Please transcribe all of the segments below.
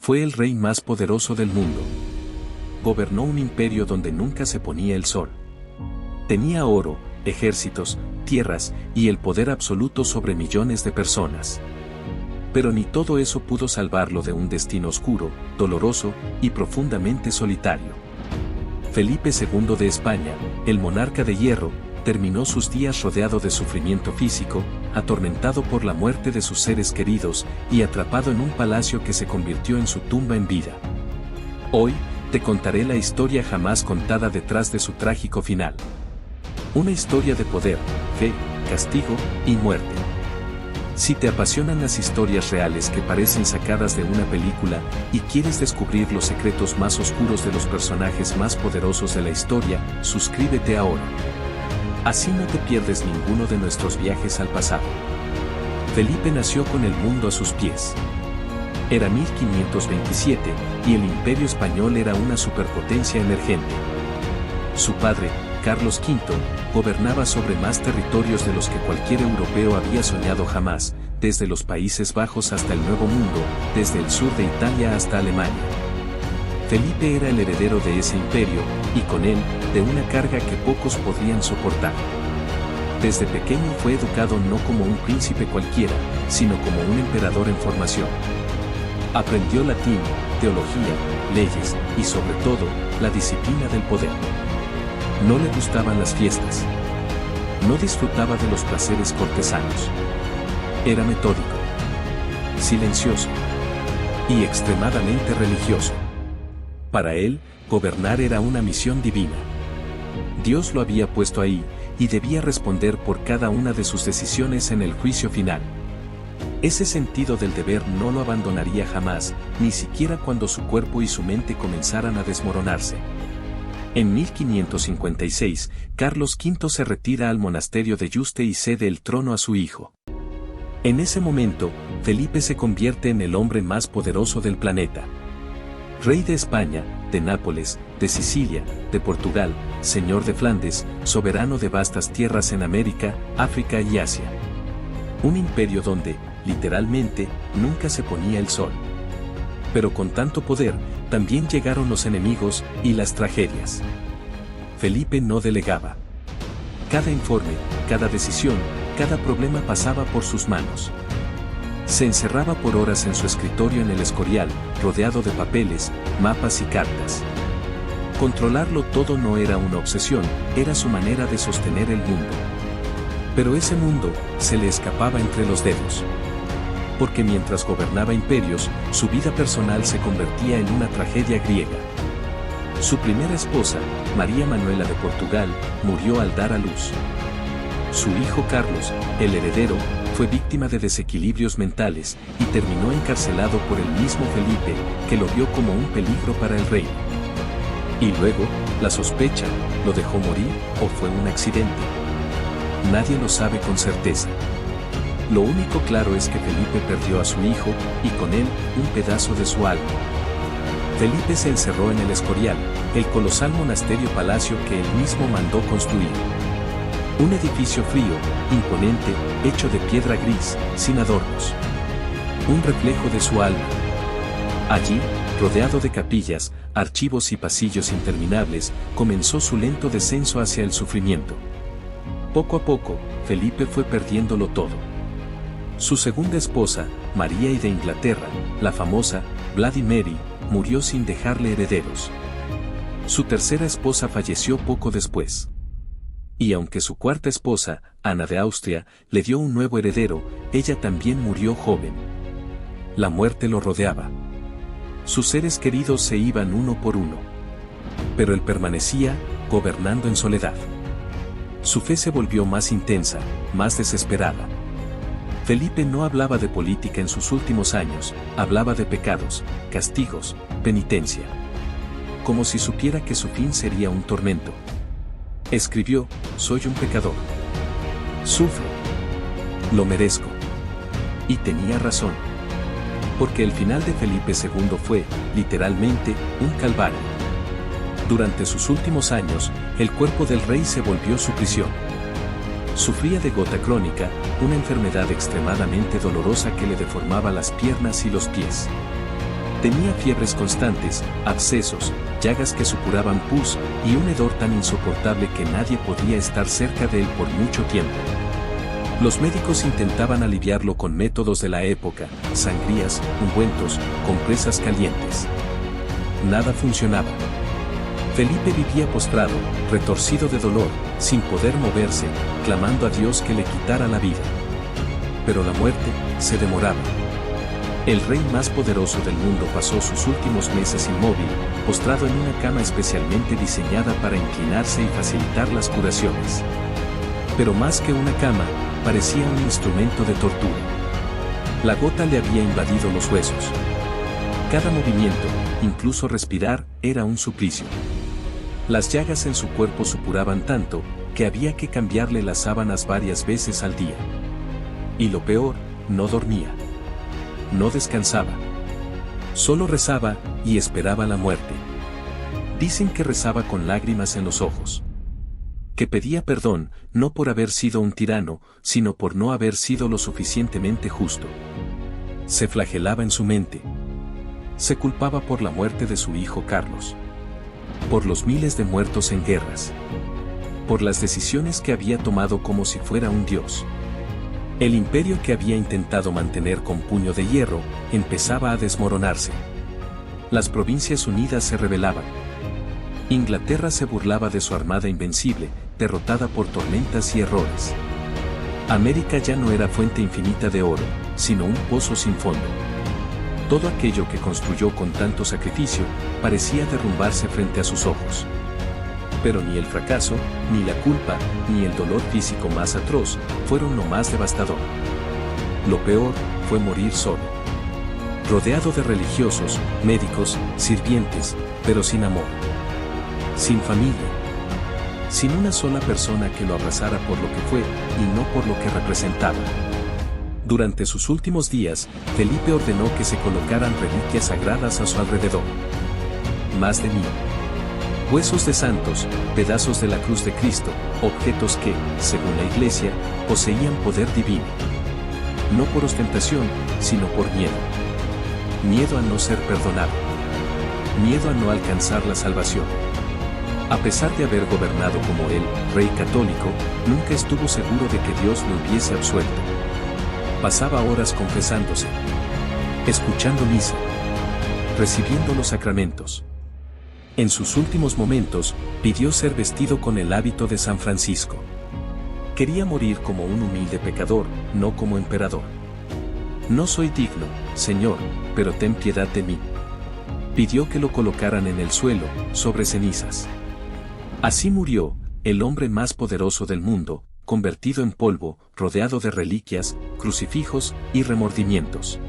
Fue el rey más poderoso del mundo. Gobernó un imperio donde nunca se ponía el sol. Tenía oro, ejércitos, tierras y el poder absoluto sobre millones de personas. Pero ni todo eso pudo salvarlo de un destino oscuro, doloroso y profundamente solitario. Felipe II de España, el monarca de hierro, terminó sus días rodeado de sufrimiento físico, atormentado por la muerte de sus seres queridos y atrapado en un palacio que se convirtió en su tumba en vida. Hoy, te contaré la historia jamás contada detrás de su trágico final. Una historia de poder, fe, castigo y muerte. Si te apasionan las historias reales que parecen sacadas de una película y quieres descubrir los secretos más oscuros de los personajes más poderosos de la historia, suscríbete ahora. Así no te pierdes ninguno de nuestros viajes al pasado. Felipe nació con el mundo a sus pies. Era 1527 y el Imperio Español era una superpotencia emergente. Su padre, Carlos V, gobernaba sobre más territorios de los que cualquier europeo había soñado jamás, desde los Países Bajos hasta el Nuevo Mundo, desde el sur de Italia hasta Alemania. Felipe era el heredero de ese imperio, y con él, de una carga que pocos podrían soportar. Desde pequeño fue educado no como un príncipe cualquiera, sino como un emperador en formación. Aprendió latín, teología, leyes, y sobre todo, la disciplina del poder. No le gustaban las fiestas. No disfrutaba de los placeres cortesanos. Era metódico, silencioso y extremadamente religioso. Para él, gobernar era una misión divina. Dios lo había puesto ahí, y debía responder por cada una de sus decisiones en el juicio final. Ese sentido del deber no lo abandonaría jamás, ni siquiera cuando su cuerpo y su mente comenzaran a desmoronarse. En 1556, Carlos V se retira al monasterio de Yuste y cede el trono a su hijo. En ese momento, Felipe se convierte en el hombre más poderoso del planeta. Rey de España, de Nápoles, de Sicilia, de Portugal, señor de Flandes, soberano de vastas tierras en América, África y Asia. Un imperio donde, literalmente, nunca se ponía el sol. Pero con tanto poder, también llegaron los enemigos y las tragedias. Felipe no delegaba. Cada informe, cada decisión, cada problema pasaba por sus manos. Se encerraba por horas en su escritorio en el Escorial, rodeado de papeles, mapas y cartas. Controlarlo todo no era una obsesión, era su manera de sostener el mundo. Pero ese mundo se le escapaba entre los dedos. Porque mientras gobernaba imperios, su vida personal se convertía en una tragedia griega. Su primera esposa, María Manuela de Portugal, murió al dar a luz. Su hijo Carlos, el heredero, fue víctima de desequilibrios mentales y terminó encarcelado por el mismo Felipe, que lo vio como un peligro para el reino. Y luego, la sospecha, ¿lo dejó morir o fue un accidente? Nadie lo sabe con certeza. Lo único claro es que Felipe perdió a su hijo, y con él, un pedazo de su alma. Felipe se encerró en el Escorial, el colosal monasterio-palacio que él mismo mandó construir. Un edificio frío, imponente, hecho de piedra gris, sin adornos. Un reflejo de su alma. Allí, rodeado de capillas, archivos y pasillos interminables, comenzó su lento descenso hacia el sufrimiento. Poco a poco, Felipe fue perdiéndolo todo. Su segunda esposa, María I de Inglaterra, la famosa Bloody Mary, murió sin dejarle herederos. Su tercera esposa falleció poco después. Y aunque su cuarta esposa, Ana de Austria, le dio un nuevo heredero, ella también murió joven. La muerte lo rodeaba. Sus seres queridos se iban uno por uno. Pero él permanecía, gobernando en soledad. Su fe se volvió más intensa, más desesperada. Felipe no hablaba de política en sus últimos años, hablaba de pecados, castigos, penitencia. Como si supiera que su fin sería un tormento. Escribió: soy un pecador. Sufro. Lo merezco. Y tenía razón. Porque el final de Felipe II fue, literalmente, un calvario. Durante sus últimos años, el cuerpo del rey se volvió su prisión. Sufría de gota crónica, una enfermedad extremadamente dolorosa que le deformaba las piernas y los pies. Tenía fiebres constantes, abscesos, llagas que supuraban pus y un hedor tan insoportable que nadie podía estar cerca de él por mucho tiempo. Los médicos intentaban aliviarlo con métodos de la época, sangrías, ungüentos, compresas calientes. Nada funcionaba. Felipe vivía postrado, retorcido de dolor, sin poder moverse, clamando a Dios que le quitara la vida. Pero la muerte se demoraba. El rey más poderoso del mundo pasó sus últimos meses inmóvil, postrado en una cama especialmente diseñada para inclinarse y facilitar las curaciones. Pero más que una cama, parecía un instrumento de tortura. La gota le había invadido los huesos. Cada movimiento, incluso respirar, era un suplicio. Las llagas en su cuerpo supuraban tanto, que había que cambiarle las sábanas varias veces al día. Y lo peor, no dormía. No descansaba. Solo rezaba y esperaba la muerte. Dicen que rezaba con lágrimas en los ojos. Que pedía perdón, no por haber sido un tirano, sino por no haber sido lo suficientemente justo. Se flagelaba en su mente. Se culpaba por la muerte de su hijo Carlos. Por los miles de muertos en guerras. Por las decisiones que había tomado como si fuera un dios. El imperio que había intentado mantener con puño de hierro, empezaba a desmoronarse. Las Provincias Unidas se rebelaban. Inglaterra se burlaba de su armada invencible, derrotada por tormentas y errores. América ya no era fuente infinita de oro, sino un pozo sin fondo. Todo aquello que construyó con tanto sacrificio, parecía derrumbarse frente a sus ojos. Pero ni el fracaso, ni la culpa, ni el dolor físico más atroz, fueron lo más devastador. Lo peor, fue morir solo. Rodeado de religiosos, médicos, sirvientes, pero sin amor. Sin familia. Sin una sola persona que lo abrazara por lo que fue, y no por lo que representaba. Durante sus últimos días, Felipe ordenó que se colocaran reliquias sagradas a su alrededor. Más de 1000. Huesos de santos, pedazos de la cruz de Cristo, objetos que, según la Iglesia, poseían poder divino. No por ostentación, sino por miedo. Miedo a no ser perdonado. Miedo a no alcanzar la salvación. A pesar de haber gobernado como él, rey católico, nunca estuvo seguro de que Dios lo hubiese absuelto. Pasaba horas confesándose, escuchando misa, recibiendo los sacramentos. En sus últimos momentos, pidió ser vestido con el hábito de San Francisco. Quería morir como un humilde pecador, no como emperador. No soy digno, Señor, pero ten piedad de mí. Pidió que lo colocaran en el suelo, sobre cenizas. Así murió, el hombre más poderoso del mundo, convertido en polvo, rodeado de reliquias, crucifijos y remordimientos.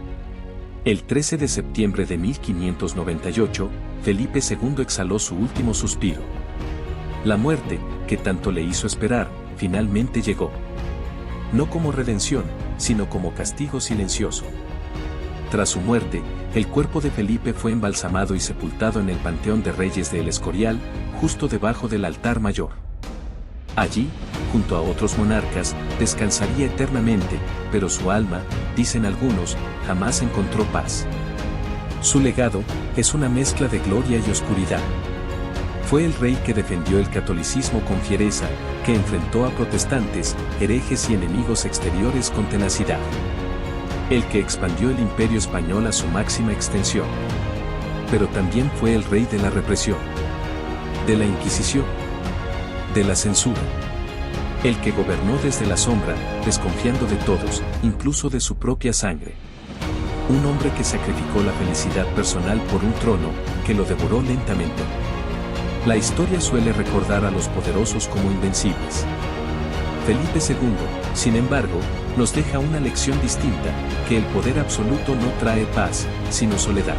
El 13 de septiembre de 1598, Felipe II exhaló su último suspiro. La muerte, que tanto le hizo esperar, finalmente llegó. No como redención, sino como castigo silencioso. Tras su muerte, el cuerpo de Felipe fue embalsamado y sepultado en el Panteón de Reyes de El Escorial, justo debajo del altar mayor. Allí, junto a otros monarcas, descansaría eternamente, pero su alma, dicen algunos, jamás encontró paz. Su legado es una mezcla de gloria y oscuridad. Fue el rey que defendió el catolicismo con fiereza, que enfrentó a protestantes, herejes y enemigos exteriores con tenacidad. El que expandió el imperio español a su máxima extensión. Pero también fue el rey de la represión, de la Inquisición, de la censura. El que gobernó desde la sombra, desconfiando de todos, incluso de su propia sangre. Un hombre que sacrificó la felicidad personal por un trono, que lo devoró lentamente. La historia suele recordar a los poderosos como invencibles. Felipe II, sin embargo, nos deja una lección distinta, que el poder absoluto no trae paz, sino soledad.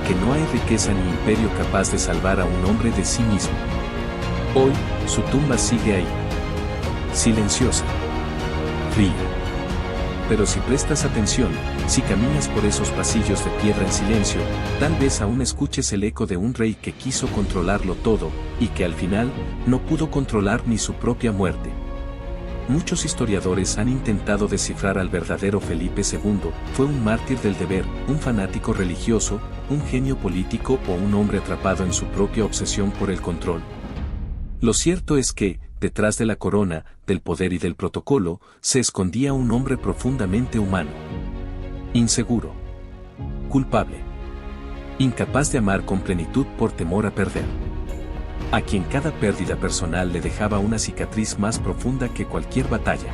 Que no hay riqueza ni imperio capaz de salvar a un hombre de sí mismo. Hoy, su tumba sigue ahí. Silenciosa. Fría. Pero si prestas atención, si caminas por esos pasillos de piedra en silencio, tal vez aún escuches el eco de un rey que quiso controlarlo todo, y que al final, no pudo controlar ni su propia muerte. Muchos historiadores han intentado descifrar al verdadero Felipe II. Fue un mártir del deber, un fanático religioso, un genio político o un hombre atrapado en su propia obsesión por el control. Lo cierto es que, detrás de la corona, del poder y del protocolo, se escondía un hombre profundamente humano. Inseguro. Culpable. Incapaz de amar con plenitud por temor a perder. A quien cada pérdida personal le dejaba una cicatriz más profunda que cualquier batalla.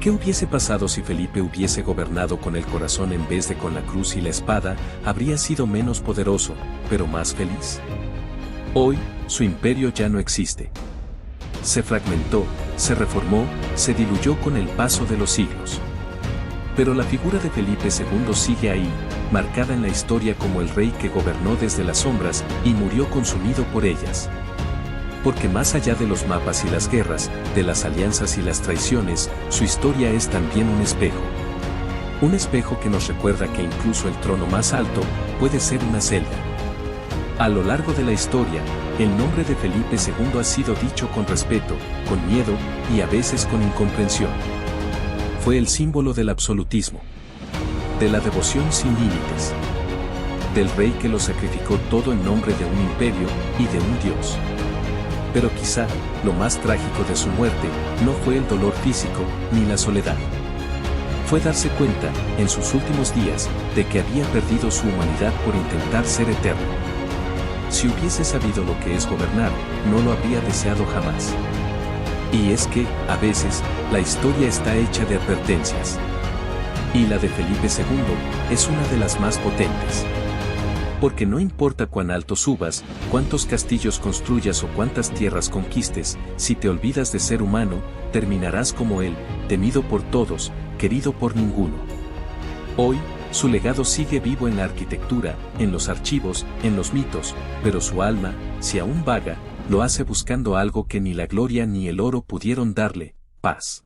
¿Qué hubiese pasado si Felipe hubiese gobernado con el corazón en vez de con la cruz y la espada? Habría sido menos poderoso, pero más feliz. Hoy, su imperio ya no existe. Se fragmentó, se reformó, se diluyó con el paso de los siglos. Pero la figura de Felipe II sigue ahí, marcada en la historia como el rey que gobernó desde las sombras y murió consumido por ellas. Porque más allá de los mapas y las guerras, de las alianzas y las traiciones, su historia es también un espejo. Un espejo que nos recuerda que incluso el trono más alto puede ser una celda. A lo largo de la historia, el nombre de Felipe II ha sido dicho con respeto, con miedo y a veces con incomprensión. Fue el símbolo del absolutismo, de la devoción sin límites, del rey que lo sacrificó todo en nombre de un imperio y de un dios. Pero quizá, lo más trágico de su muerte, no fue el dolor físico, ni la soledad. Fue darse cuenta, en sus últimos días, de que había perdido su humanidad por intentar ser eterno. Si hubiese sabido lo que es gobernar, no lo habría deseado jamás. Y es que, a veces, la historia está hecha de advertencias. Y la de Felipe II es una de las más potentes. Porque no importa cuán alto subas, cuántos castillos construyas o cuántas tierras conquistes, si te olvidas de ser humano, terminarás como él, temido por todos, querido por ninguno. Hoy, su legado sigue vivo en la arquitectura, en los archivos, en los mitos, pero su alma, si aún vaga, lo hace buscando algo que ni la gloria ni el oro pudieron darle, paz.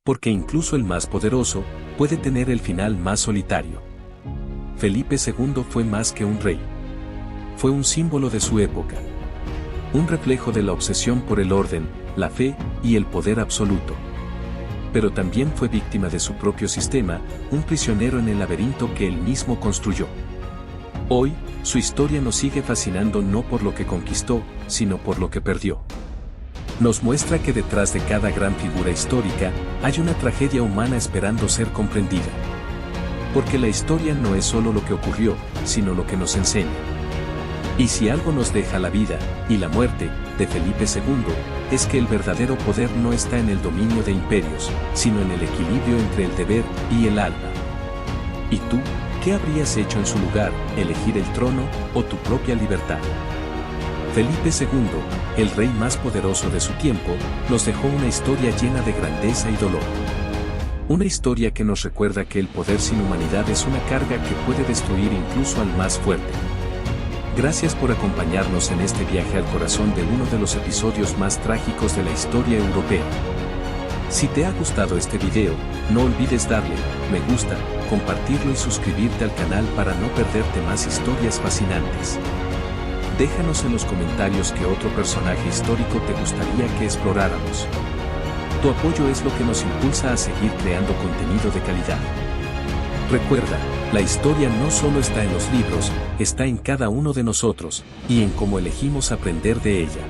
Porque incluso el más poderoso puede tener el final más solitario. Felipe II fue más que un rey. Fue un símbolo de su época. Un reflejo de la obsesión por el orden, la fe y el poder absoluto. Pero también fue víctima de su propio sistema, un prisionero en el laberinto que él mismo construyó. Hoy, su historia nos sigue fascinando no por lo que conquistó, sino por lo que perdió. Nos muestra que detrás de cada gran figura histórica, hay una tragedia humana esperando ser comprendida. Porque la historia no es solo lo que ocurrió, sino lo que nos enseña. Y si algo nos deja la vida, y la muerte, de Felipe II, es que el verdadero poder no está en el dominio de imperios, sino en el equilibrio entre el deber y el alma. ¿Y tú, qué habrías hecho en su lugar, elegir el trono o tu propia libertad? Felipe II, el rey más poderoso de su tiempo, nos dejó una historia llena de grandeza y dolor. Una historia que nos recuerda que el poder sin humanidad es una carga que puede destruir incluso al más fuerte. Gracias por acompañarnos en este viaje al corazón de uno de los episodios más trágicos de la historia europea. Si te ha gustado este video, no olvides darle me gusta, compartirlo y suscribirte al canal para no perderte más historias fascinantes. Déjanos en los comentarios qué otro personaje histórico te gustaría que exploráramos. Tu apoyo es lo que nos impulsa a seguir creando contenido de calidad. Recuerda, la historia no solo está en los libros, está en cada uno de nosotros, y en cómo elegimos aprender de ella.